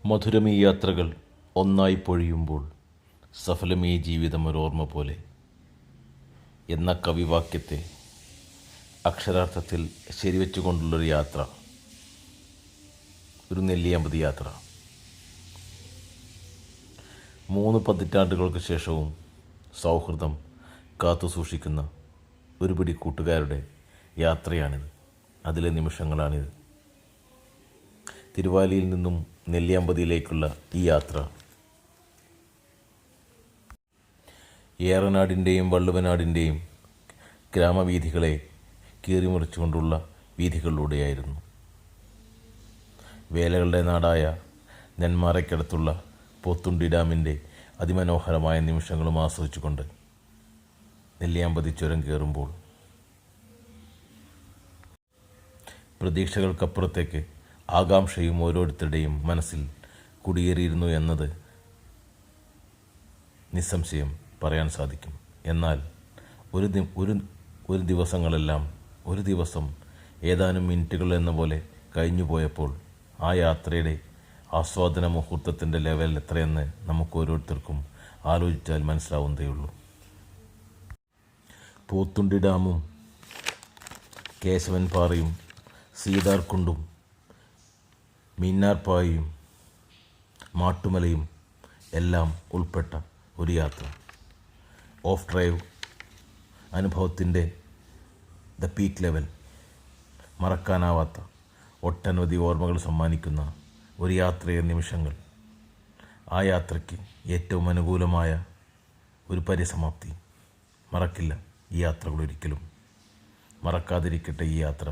മധുരമീ യാത്രകൾ ഒന്നായി പൊഴിയുമ്പോൾ സഫലമീ ജീവിതം ഒരോർമ്മ പോലെ എന്ന കവിവാക്യത്തെ അക്ഷരാർത്ഥത്തിൽ ശരിവെച്ചുകൊണ്ടുള്ളൊരു യാത്ര, ഒരു നെല്ലിയാമ്പതി യാത്ര. 3 പതിറ്റാണ്ടുകൾക്ക് ശേഷവും സൗഹൃദം കാത്തുസൂക്ഷിക്കുന്ന ഒരു പിടി കൂട്ടുകാരുടെ യാത്രയാണിത്. അതിലെ നിമിഷങ്ങളാണിത്. തിരുവാലിയിൽ നിന്നും നെല്ലിയാമ്പതിയിലേക്കുള്ള ഈ യാത്ര ഏറനാടിൻ്റെയും വള്ളുവനാടിൻ്റെയും ഗ്രാമവീഥികളെ കീറിമുറിച്ചുകൊണ്ടുള്ള വീഥികളിലൂടെയായിരുന്നു. വേലകളുടെ നാടായ നെന്മാറയ്ക്കടുത്തുള്ള പോത്തുണ്ടി ഡാമിൻ്റെ അതിമനോഹരമായ നിമിഷങ്ങളും ആസ്വദിച്ചുകൊണ്ട് നെല്ലിയാമ്പതി ചുരം കയറുമ്പോൾ പ്രതീക്ഷകൾക്കപ്പുറത്തേക്ക് ആകാംക്ഷയും ഓരോരുത്തരുടെയും മനസ്സിൽ കുടിയേറിയിരുന്നു എന്നത് നിസ്സംശയം പറയാൻ സാധിക്കും. എന്നാൽ ഒരു ദിവസങ്ങളെല്ലാം ഒരു ദിവസം ഏതാനും മിനിറ്റുകൾ എന്ന പോലെ കഴിഞ്ഞു പോയപ്പോൾ ആ യാത്രയുടെ ആസ്വാദന മുഹൂർത്തത്തിൻ്റെ ലെവൽ എത്രയെന്ന് നമുക്ക് ഓരോരുത്തർക്കും ആലോചിച്ചാൽ മനസ്സിലാവുന്നതേയുള്ളൂ. പോത്തുണ്ടി ഡാമും കേശവൻ പാറയും സീതാർകുണ്ടും മിന്നാർപ്പായും മാട്ടുമലയും എല്ലാം ഉൾപ്പെട്ട ഒരു യാത്ര. ഓഫ് ഡ്രൈവ് അനുഭവത്തിൻ്റെ ദ പീക്ക് ലെവൽ, മറക്കാനാവാത്ത ഒട്ടനവധി ഓർമ്മകൾ സമ്മാനിക്കുന്ന ഒരു യാത്രയുടെ നിമിഷങ്ങൾ. ആ യാത്രയ്ക്ക് ഏറ്റവും അനുകൂലമായ ഒരു പരിസമാപ്തി. മറക്കില്ല ഈ യാത്രകൾ ഒരിക്കലും. മറക്കാതിരിക്കട്ടെ ഈ യാത്ര,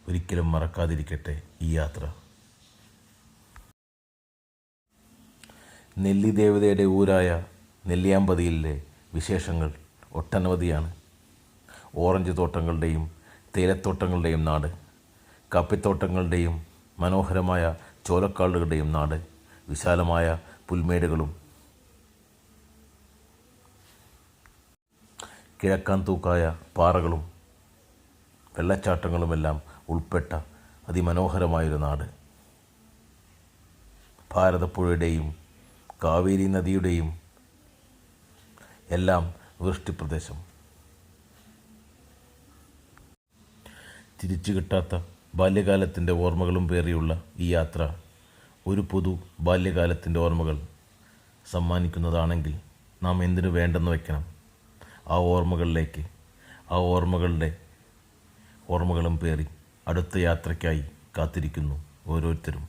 ഒരിക്കലും മറക്കാതിരിക്കട്ടെ ഈ യാത്ര. നെല്ലി ദേവതയുടെ ഊരായ നെല്ലിയാമ്പതിയിലെ വിശേഷങ്ങൾ ഒട്ടനവധിയാണ്. ഓറഞ്ച് തോട്ടങ്ങളുടെയും തേയിലത്തോട്ടങ്ങളുടെയും നാട്, കാപ്പിത്തോട്ടങ്ങളുടെയും മനോഹരമായ ചോലക്കാടുകളുടെയും നാട്, വിശാലമായ പുൽമേടുകളും കിഴക്കാൻ തൂക്കായ പാറകളും വെള്ളച്ചാട്ടങ്ങളുമെല്ലാം ഉൾപ്പെട്ട അതിമനോഹരമായൊരു നാട്. ഭാരതപ്പുഴയുടെയും കാവേരി നദിയുടെയും എല്ലാം വൃഷ്ടിപ്രദേശം. തിരിച്ചു കിട്ടാത്ത ബാല്യകാലത്തിൻ്റെ ഓർമ്മകളും പേറിയുള്ള ഈ യാത്ര ഒരു പുതു ബാല്യകാലത്തിൻ്റെ ഓർമ്മകൾ സമ്മാനിക്കുന്നതാണെങ്കിൽ നാം എന്തിനു വേണ്ടെന്ന് വയ്ക്കണം? ആ ഓർമ്മകളിലേക്ക്, ആ ഓർമ്മകളും പേറി അടുത്ത യാത്രയ്ക്കായി കാത്തിരിക്കുന്നു ഓരോരുത്തരും.